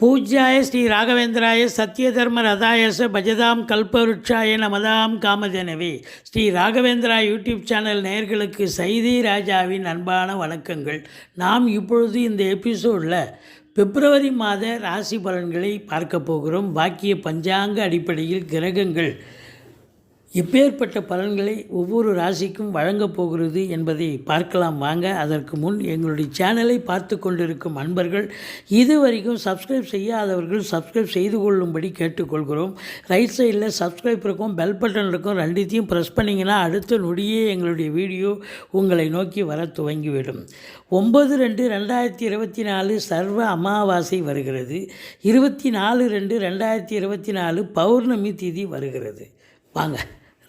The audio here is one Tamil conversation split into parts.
பூஜ்யாய ஸ்ரீ ராகவேந்திராய சத்யதர்ம ரதாயச பஜதாம் கல்பவருட்சாய நமதாம் காமதேனவே. ஸ்ரீ ராகவேந்திரா யூடியூப் சேனல் நேயர்களுக்கு சைதி ராஜாவின் அன்பான வணக்கங்கள். நாம் இப்பொழுது இந்த எபிசோடில் பிப்ரவரி மாத ராசி பலன்களை பார்க்க போகிறோம். வாக்கிய பஞ்சாங்க அடிப்படையில் கிரகங்கள் எப்பேற்பட்ட பலன்களை ஒவ்வொரு ராசிக்கும் வழங்கப் போகிறது என்பதை பார்க்கலாம் வாங்க. அதற்கு முன் எங்களுடைய சேனலை பார்த்து கொண்டிருக்கும் அன்பர்கள் இதுவரைக்கும் சப்ஸ்கிரைப் செய்யாதவர்கள் சப்ஸ்கிரைப் செய்து கொள்ளும்படி கேட்டுக்கொள்கிறோம். ரைட் சைடில் சப்ஸ்கிரைப் இருக்கும், பெல் பட்டன் இருக்கும், ரெண்டுத்தையும் ப்ரெஸ் பண்ணிங்கன்னா அடுத்த நொடியே எங்களுடைய வீடியோ உங்களை நோக்கி வர துவங்கிவிடும். 9/2/2024 சர்வ அமாவாசை வருகிறது. 24/2/2024 பௌர்ணமி திதி வருகிறது. வாங்க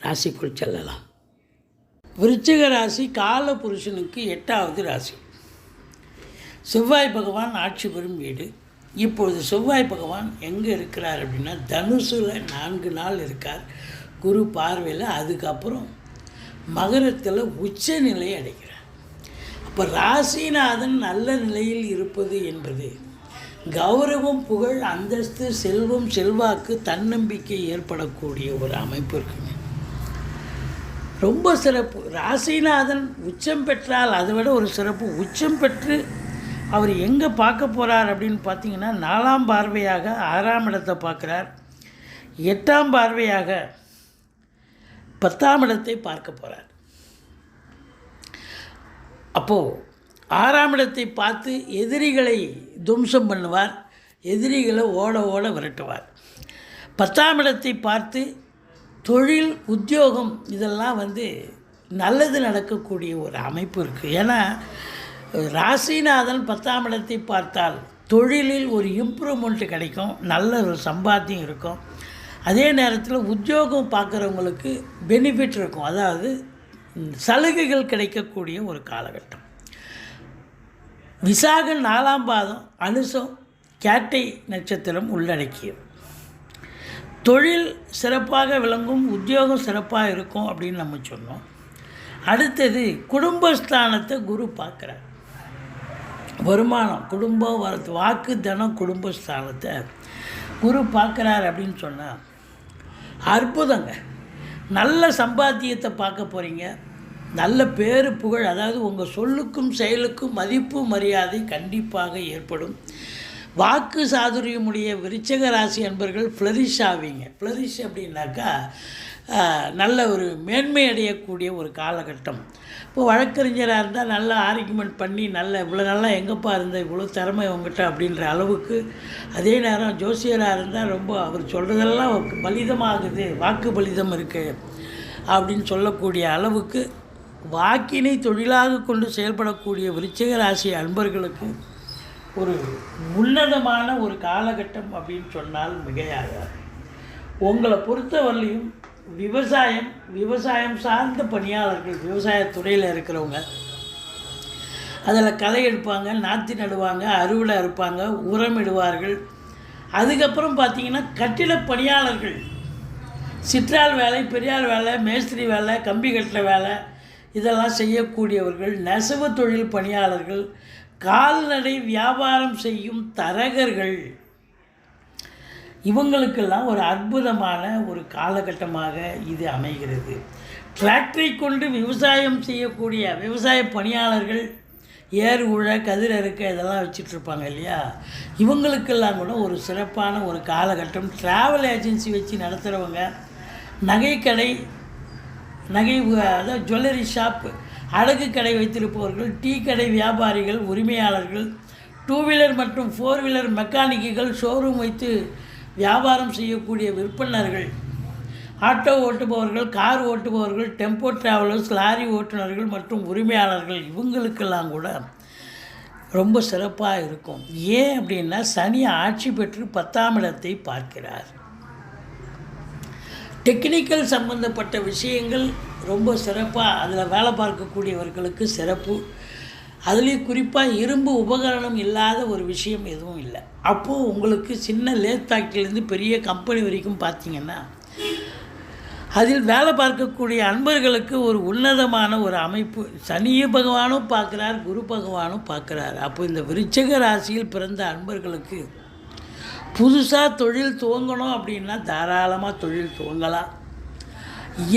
ராசிக்குள் செல்லலாம். விருச்சிக ராசி கால புருஷனுக்கு 8வது ராசி. செவ்வாய் பகவான் ஆட்சி பெறும் வீடு. இப்பொழுது செவ்வாய் பகவான் எங்கே இருக்கிறார் அப்படின்னா தனுசில் 4 நாள் இருக்கார் குரு பார்வையில். அதுக்கப்புறம் மகரத்தில் உச்ச நிலை அடைகிறார். அப்போ ராசிநாதன் நல்ல நிலையில் இருப்பது என்பது கௌரவம், புகழ், அந்தஸ்து, செல்வம், செல்வாக்கு, தன்னம்பிக்கை ஏற்படக்கூடிய ஒரு அமைப்பு இருக்குங்க. ரொம்ப சிறப்பு. ராசிநாதன் உச்சம் பெற்றால் அதை விட ஒரு சிறப்பு. உச்சம் பெற்று அவர் எங்கே பார்க்க போகிறார் அப்படின்னு பார்த்தீங்கன்னா 4ஆம் பார்வையாக 6ஆம் இடத்தை பார்க்குறார். 8ஆம் பார்வையாக 10ஆம் இடத்தை பார்க்க போகிறார். அப்போது 6ஆம் இடத்தை பார்த்து எதிரிகளை துவம்சம் பண்ணுவார், எதிரிகளை ஓட ஓட விரட்டுவார். 10ஆம் இடத்தை பார்த்து தொழில், உத்தியோகம் இதெல்லாம் நல்லது நடக்கக்கூடிய ஒரு அமைப்பு இருக்குது. ஏன்னா ராசிநாதன் 10ஆம் இடத்தை பார்த்தால் தொழிலில் ஒரு இம்ப்ரூவ்மெண்ட் கிடைக்கும், நல்ல ஒரு சம்பாத்தியம் இருக்கும். அதே நேரத்தில் உத்தியோகம் பார்க்குறவங்களுக்கு பெனிஃபிட் இருக்கும், அதாவது சலுகைகள் கிடைக்கக்கூடிய ஒரு காலகட்டம். விசாகம் 4ஆம் பாதம், அனுசம், கேட்டை நட்சத்திரம் உள்ளடக்கியது. தொழில் சிறப்பாக விளங்கும், உத்தியோகம் சிறப்பாக இருக்கும் அப்படின்னு நம்ம சொன்னோம். அடுத்தது குடும்பஸ்தானத்தை குரு பார்க்குறார். வருமானம், குடும்பம், வாக்கு, தனம், குடும்பஸ்தானத்தை குரு பார்க்குறார் அப்படின்னு சொன்னால் அற்புதங்க. நல்ல சம்பாத்தியத்தை பார்க்க போகிறீங்க. நல்ல பேரு, புகழ், அதாவது உங்கள் சொல்லுக்கும் செயலுக்கும் மதிப்பு, மரியாதை கண்டிப்பாக ஏற்படும். வாக்கு சாதுரியமுடைய விருச்சிக ராசி அன்பர்கள் ஃப்ளரிஷ் ஆவீங்க. ஃப்ளரிஷ் அப்படின்னாக்கா நல்ல ஒரு மேன்மை அடையக்கூடிய ஒரு காலகட்டம். இப்போ வழக்கறிஞராக இருந்தால் நல்ல ஆர்கியூமெண்ட் பண்ணி இவ்வளோ நல்லா எங்கேப்பா இருந்தால் இவ்வளோ திறமை உங்கள்கிட்ட அப்படின்ற அளவுக்கு. அதே நேரம் ஜோசியராக இருந்தால் ரொம்ப அவர் சொல்கிறதெல்லாம் பலிதமாகுது, வாக்கு பலிதம் இருக்குது அப்படின்னு சொல்லக்கூடிய அளவுக்கு வாக்கினை தொழிலாக கொண்டு செயல்படக்கூடிய விருச்சிக ராசி அன்பர்களுக்கு ஒரு உன்னதமான ஒரு காலகட்டம் அப்படின்னு சொன்னால் மிகையாகாது. உங்களை பொறுத்தவரையிலையும் விவசாயம் சார்ந்த பணியாளர்கள், விவசாயத்துறையில் இருக்கிறவங்க, அதில் களை எடுப்பாங்க, நாற்று நடுவாங்க, அறுவடை அறுப்பாங்க, உரமிடுவார்கள். அதுக்கப்புறம் பார்த்திங்கன்னா கட்டிட பணியாளர்கள், சிற்றால் வேலை, பெரியாள் வேலை, மேஸ்திரி வேலை, கம்பி கட்டுற வேலை இதெல்லாம் செய்யக்கூடியவர்கள், நெசவு தொழில் பணியாளர்கள், கால்நடை வியாபாரம் செய்யும் தரகர்கள், இவங்களுக்கெல்லாம் ஒரு அற்புதமான ஒரு காலகட்டமாக இது அமைகிறது. டிராக்டரை கொண்டு விவசாயம் செய்யக்கூடிய விவசாய பணியாளர்கள், ஏர் உழ, கதிர் அறுக்க இதெல்லாம் வச்சிட்ருப்பாங்க இல்லையா, இவங்களுக்கெல்லாம் கூட ஒரு சிறப்பான ஒரு காலகட்டம். ட்ராவல் ஏஜென்சி வச்சு நடத்துகிறவங்க, நகைக்கடை, அதாவது ஜுவல்லரி ஷாப்பு, அடகு கடை வைத்திருப்பவர்கள், டீ கடை வியாபாரிகள், உரிமையாளர்கள், 2 வீலர் மற்றும் 4 வீலர் மெக்கானிக்குகள், ஷோரூம் வைத்து வியாபாரம் செய்யக்கூடிய விற்பனர்கள், ஆட்டோ ஓட்டுபவர்கள், கார் ஓட்டுபவர்கள், டெம்போ டிராவலர்ஸ், லாரி ஓட்டுநர்கள் மற்றும் உரிமையாளர்கள், இவங்களுக்கெல்லாம் கூட ரொம்ப சிறப்பாக இருக்கும். ஏன் அப்படின்னா சனி ஆட்சி பெற்று 10ஆம் இடத்தை பார்க்கிறார். டெக்னிக்கல் சம்பந்தப்பட்ட விஷயங்கள் ரொம்ப சிறப்பாக அதில் வேலை பார்க்கக்கூடியவர்களுக்கு சிறப்பு. அதுலேயும் குறிப்பாக இரும்பு உபகரணம் இல்லாத ஒரு விஷயம் எதுவும் இல்லை. அப்போது உங்களுக்கு சின்ன லேத் ஃபேக்ட்ரிலேருந்து பெரிய கம்பெனி வரைக்கும் பார்த்திங்கன்னா அதில் வேலை பார்க்கக்கூடிய அன்பர்களுக்கு ஒரு உன்னதமான ஒரு அமைப்பு. சனி பகவானும் பார்க்குறார், குரு பகவானும் பார்க்குறார். அப்போ இந்த விருச்சிக ராசியில் பிறந்த அன்பர்களுக்கு புதுசாக தொழில் துவங்கணும் அப்படின்னா தாராளமாக தொழில் துவங்கலாம்.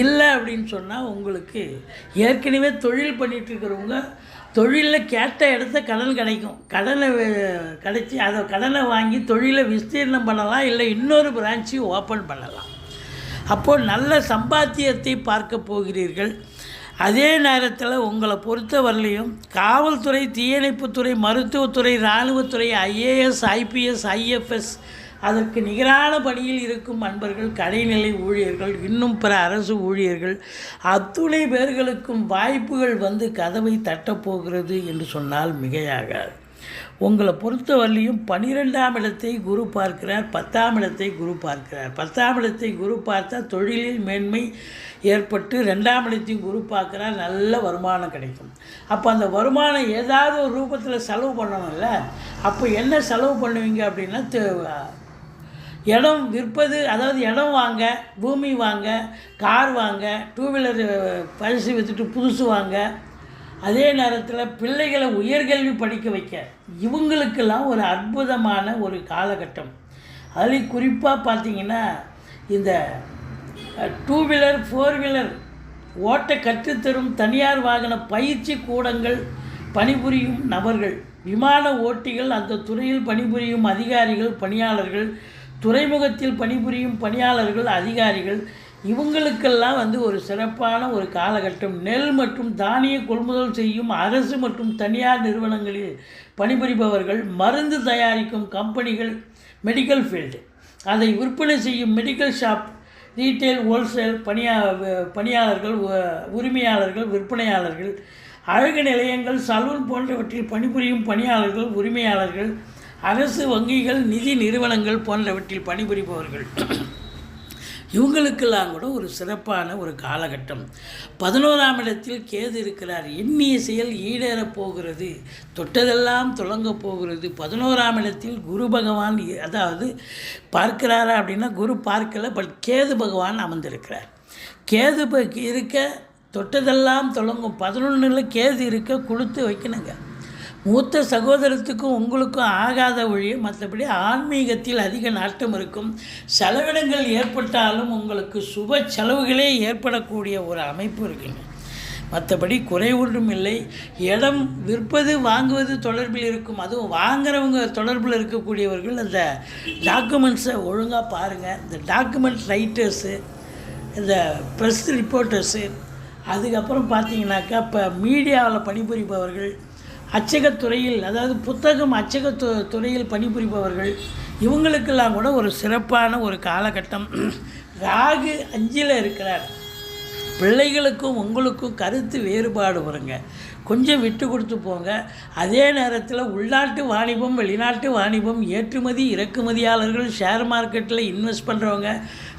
இல்லை அப்படின்னு சொன்னால் உங்களுக்கு ஏற்கனவே தொழில் பண்ணிகிட்ருக்கிறவங்க தொழிலில் கேட்ட இடத்த கடன் கிடைக்கும். கிடைச்சி அதை கடனை வாங்கி தொழிலை விஸ்தீர்ணம் பண்ணலாம், இல்லை இன்னொரு பிரான்ச்சு ஓப்பன் பண்ணலாம். அப்போது நல்ல சம்பாத்தியத்தை பார்க்க போகிறீர்கள். அதே நேரத்தில் உங்களை பொறுத்தவரையிலையும் காவல்துறை, தீயணைப்புத்துறை, மருத்துவத்துறை, இராணுவத்துறை, IAS, IPS, IFS அதற்கு நிகரான பணியில் இருக்கும் அன்பர்கள், கடைநிலை ஊழியர்கள், இன்னும் பிற அரசு ஊழியர்கள் அத்துணை பேர்களுக்கும் வாய்ப்புகள் வந்து கதவை தட்டப்போகிறது என்று சொன்னால் மிகையாகாது. உங்களை பொறுத்தவரையிலையும் 12ஆம் இடத்தை குரு பார்க்கிறார், 10ஆம் இடத்தை குரு பார்க்கிறார். 10ஆம் இடத்தை குரு பார்த்தா தொழிலில் மேன்மை ஏற்பட்டு, 2ஆம் இடத்தையும் குரு பார்க்குறார், நல்ல வருமானம் கிடைக்கும். அப்போ அந்த வருமானம் ஏதாவது ஒரு ரூபத்தில் செலவு பண்ணணும்ல. அப்போ என்ன செலவு பண்ணுவீங்க அப்படின்னா, இடம் விற்பது, அதாவது இடம் வாங்க, பூமி வாங்க, கார் வாங்க, 2 வீலர் பரிசு விற்றுட்டு புதுசு வாங்க, அதே நேரத்தில் பிள்ளைகளை உயர்கல்வி படிக்க வைக்க, இவங்களுக்கெல்லாம் ஒரு அற்புதமான ஒரு காலகட்டம். அதுலேயும் குறிப்பாக பார்த்திங்கன்னா இந்த 2 வீலர் 4 வீலர் ஓட்ட கற்றுத்தரும் தனியார் வாகன பயிற்சி கூடங்கள் பணிபுரியும் நபர்கள், விமான ஓட்டிகள், அந்த துறையில் பணிபுரியும் அதிகாரிகள், பணியாளர்கள், துறைமுகத்தில் பணிபுரியும் பணியாளர்கள், அதிகாரிகள், இவங்களுக்கெல்லாம் வந்து ஒரு சிறப்பான ஒரு காலகட்டம். நெல் மற்றும் தானிய கொள்முதல் செய்யும் அரசு மற்றும் தனியார் நிறுவனங்களில் பணிபுரிபவர்கள், மருந்து தயாரிக்கும் கம்பெனிகள், மெடிக்கல் ஃபீல்டு, அதை விற்பனை செய்யும் மெடிக்கல் ஷாப், ரீட்டெயில், ஹோல்சேல் பணியாளர்கள், உரிமையாளர்கள், விற்பனையாளர்கள், அழகு நிலையங்கள், சலூன் போன்றவற்றில் பணிபுரியும் பணியாளர்கள், உரிமையாளர்கள், அரசு வங்கிகள், நிதி நிறுவனங்கள் போன்றவற்றில் பணிபுரிபவர்கள், இவங்களுக்கெல்லாம் கூட ஒரு சிறப்பான ஒரு காலகட்டம். 11ஆம் இடத்தில் கேது இருக்கிறார். எண்ணிய செயல் ஈடேறப் போகிறது, தொட்டதெல்லாம் தொடங்கப் போகிறது. 11ஆம் இடத்தில் குரு பகவான், அதாவது பார்க்கிறாரா அப்படின்னா குரு பார்க்கலை, பட் கேது பகவான் அமர்ந்திருக்கிறார். கேது இருக்க தொட்டதெல்லாம் தொடங்கும். 11ல் கேது இருக்க கொடுத்து வைக்கணுங்க. மூத்த சகோதரத்துக்கும் உங்களுக்கும் ஆகாத ஒழிய மற்றபடி ஆன்மீகத்தில் அதிக நாட்டம் இருக்கும். செலவினங்கள் ஏற்பட்டாலும் உங்களுக்கு சுப செலவுகளே ஏற்படக்கூடிய ஒரு அமைப்பு இருக்குங்க. மற்றபடி குறை ஒன்றும் இல்லை. இடம் விற்பது வாங்குவது தொடர்பில் இருக்கும். அதுவும் வாங்குறவங்க தொடர்பில் இருக்கக்கூடியவர்கள் அந்த டாக்குமெண்ட்ஸை ஒழுங்காக பாருங்கள். இந்த டாக்குமெண்ட் ரைட்டர்ஸு, இந்த ப்ரெஸ் ரிப்போர்ட்டர்ஸு, அதுக்கப்புறம் பார்த்தீங்கன்னாக்கா இப்போ மீடியாவில் பணிபுரிபவர்கள், அச்சகத்துறையில், அதாவது புத்தகம் அச்சகத்துறையில் பணிபுரிபவர்கள், இவங்களுக்கெல்லாம் கூட ஒரு சிறப்பான ஒரு காலகட்டம். ராகு 5ல் இருக்கிறார். பிள்ளைகளுக்கும் உங்களுக்கும் கருத்து வேறுபாடு வருங்க, கொஞ்சம் விட்டு கொடுத்து போங்க. அதே நேரத்தில் உள்நாட்டு வாணிபம், வெளிநாட்டு வாணிபம், ஏற்றுமதி இறக்குமதியாளர்கள், ஷேர் மார்க்கெட்டில் இன்வெஸ்ட் பண்ணுறவங்க,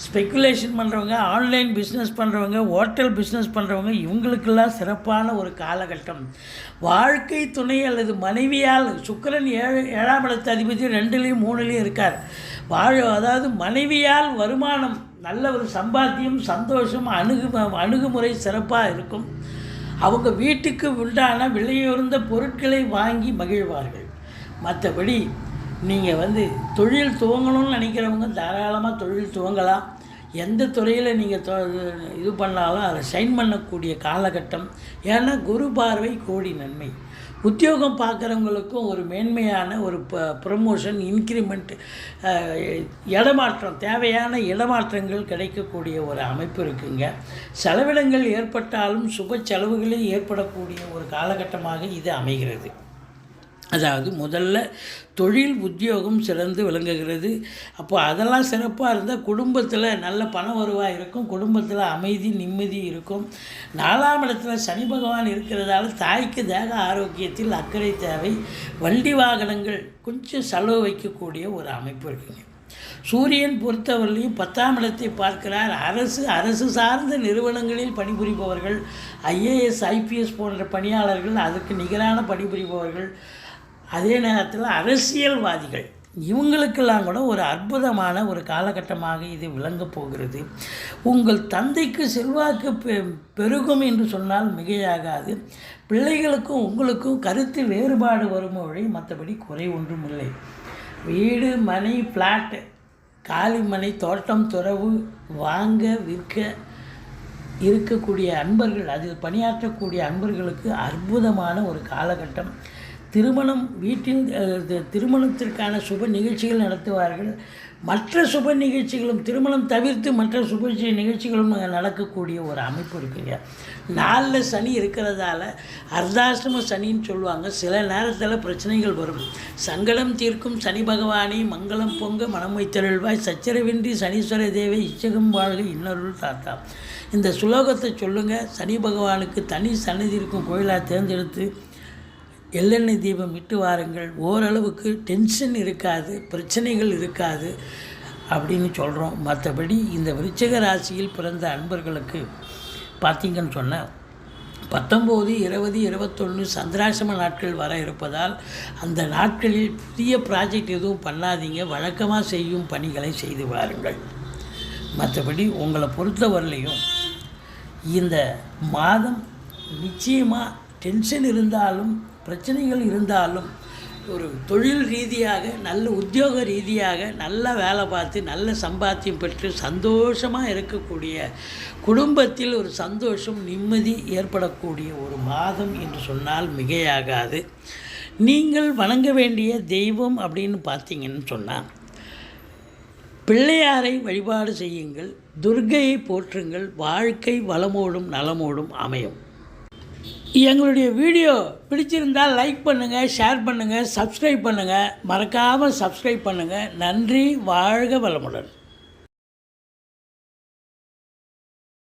ஸ்பெக்குலேஷன் பண்ணுறவங்க, ஆன்லைன் பிஸ்னஸ் பண்ணுறவங்க, ஹோட்டல் பிஸ்னஸ் பண்ணுறவங்க, இவங்களுக்கெல்லாம் சிறப்பான ஒரு காலகட்டம். வாழ்க்கை துணை அல்லது மனைவியால், சுக்கிரன் 7ஆம் இடத்து அதிபதி 2லேயும் 3லேயும் இருக்கார். அதாவது மனைவியால் வருமானம், நல்ல ஒரு சம்பாத்தியம், சந்தோஷம், அணுகுமுறை சிறப்பாக இருக்கும். அவங்க வீட்டுக்கு உண்டான விலையுயர்ந்த பொருட்களை வாங்கி மகிழ்வார்கள். மற்றபடி நீங்கள் தொழில் துவங்கணும்னு நினைக்கிறவங்க தாராளமாக தொழில் துவங்கலாம். எந்த துறையில் நீங்கள் இது பண்ணாலும் அதை ஷைன் பண்ணக்கூடிய காலகட்டம். ஏன்னா குரு பார்வை கோடி நன்மை. உத்தியோகம் பார்க்குறவங்களுக்கும் ஒரு மேன்மையான ஒரு ப்ரமோஷன், இன்க்ரிமெண்ட், இடமாற்றம், தேவையான இடமாற்றங்கள் கிடைக்கக்கூடிய ஒரு அமைப்பு இருக்குங்க. செலவினங்கள் ஏற்பட்டாலும் சுப செலவுகளே ஏற்படக்கூடிய ஒரு காலகட்டமாக இது அமைகிறது. அதாவது முதல்ல தொழில் உத்தியோகம் சிறந்து விளங்குகிறது. அப்போ அதெல்லாம் சிறப்பாக இருந்தால் குடும்பத்தில் நல்ல பண வருவாய் இருக்கும், குடும்பத்தில் அமைதி நிம்மதி இருக்கும். 4ஆம் இடத்துல சனி பகவான் இருக்கிறதால தாய்க்கு தேக ஆரோக்கியத்தில் அக்கறை தேவை. வண்டி வாகனங்கள் கொஞ்சம் செலவு வைக்கக்கூடிய ஒரு அமைப்பு இருக்குங்க. சூரியன் பொறுத்தவரையிலையும் 10ஆம் இடத்தை பார்க்கிறார். அரசு சார்ந்த நிறுவனங்களில் பணிபுரிபவர்கள், IAS IPS போன்ற பணியாளர்கள், அதுக்கு நிகரான பணிபுரிபவர்கள், அதே நேரத்தில் அரசியல்வாதிகள், இவங்களுக்கெல்லாம் கூட ஒரு அற்புதமான ஒரு காலகட்டமாக இது விளங்கப் போகிறது. உங்கள் தந்தைக்கு செல்வாக்கு பெருகும் என்று சொன்னால் மிகையாகாது. பிள்ளைகளுக்கும் உங்களுக்கும் கருத்து வேறுபாடு வரும் வழி, மற்றபடி குறை ஒன்றும் இல்லை. வீடு, மனை, ஃப்ளாட்டு, காலி மனை, தோட்டம், துறவு வாங்க விற்க இருக்கக்கூடிய அன்பர்கள், அதில் பணியாற்றக்கூடிய அன்பர்களுக்கு அற்புதமான ஒரு காலகட்டம். திருமணம் வீட்டில் திருமணத்திற்கான சுப நிகழ்ச்சிகள் நடத்துவார்கள். மற்ற சுப நிகழ்ச்சிகளும் திருமணம் தவிர்த்து மற்ற சுப நிகழ்ச்சிகளும் நடக்கக்கூடிய ஒரு அமைப்பு இருக்குங்க. 4 சனி இருக்கிறதால அர்த்தாஷ்டம சனின்னு சொல்லுவாங்க. சில நேரத்தில் பிரச்சனைகள் வரும். சங்கடம் தீர்க்கும் சனி பகவானே மங்களம் பொங்க மனம் வைத்தருள்வாய், சச்சரவின்றி சனீஸ்வர தேவை இச்சகம் வாழ்க இன்னொருள் தாத்தா. இந்த சுலோகத்தை சொல்லுங்கள். சனி பகவானுக்கு தனி சன்னதி இருக்கும் கோயிலாக தேர்ந்தெடுத்து எள்ளெண்ணெய் தீபம் இட்டு வாருங்கள். ஓரளவுக்கு டென்ஷன் இருக்காது, பிரச்சனைகள் இருக்காது அப்படின்னு சொல்கிறோம். மற்றபடி இந்த விருச்சிக ராசியில் பிறந்த அன்பர்களுக்கு பார்த்திங்கன்னு சொன்னால் 19, 20, 21 சந்திராசிரம நாட்கள் வர இருப்பதால் அந்த நாட்களில் புதிய ப்ராஜெக்ட் எதுவும் பண்ணாதீங்க. வழக்கமாக செய்யும் பணிகளை செய்து வாருங்கள். மற்றபடி உங்களை பொறுத்தவரையிலையும் இந்த மாதம் நிச்சயமாக டென்ஷன் இருந்தாலும் பிரச்சனைகள் இருந்தாலும் ஒரு தொழில் ரீதியாக நல்ல உத்தியோக ரீதியாக நல்ல வேலை பார்த்து நல்ல சம்பாத்தியம் பெற்று சந்தோஷமாக இருக்கக்கூடிய குடும்பத்தில் ஒரு சந்தோஷம் நிம்மதி ஏற்படக்கூடிய ஒரு மாதம் என்று சொன்னால் மிகையாகாது. நீங்கள் வணங்க வேண்டிய தெய்வம் அப்படின்னு பார்த்தீங்கன்னு சொன்னால் பிள்ளையாரை வழிபாடு செய்யுங்கள், துர்க்கையை போற்றுங்கள். வாழ்க்கை வளமோடும் நலமோடும் அமையும். எங்களுடைய வீடியோ பிடிச்சிருந்தால் லைக் பண்ணுங்கள், ஷேர் பண்ணுங்கள், சப்ஸ்கிரைப் பண்ணுங்கள். மறக்காமல் சப்ஸ்கிரைப் பண்ணுங்கள். நன்றி. வாழ்க வளமுடன்.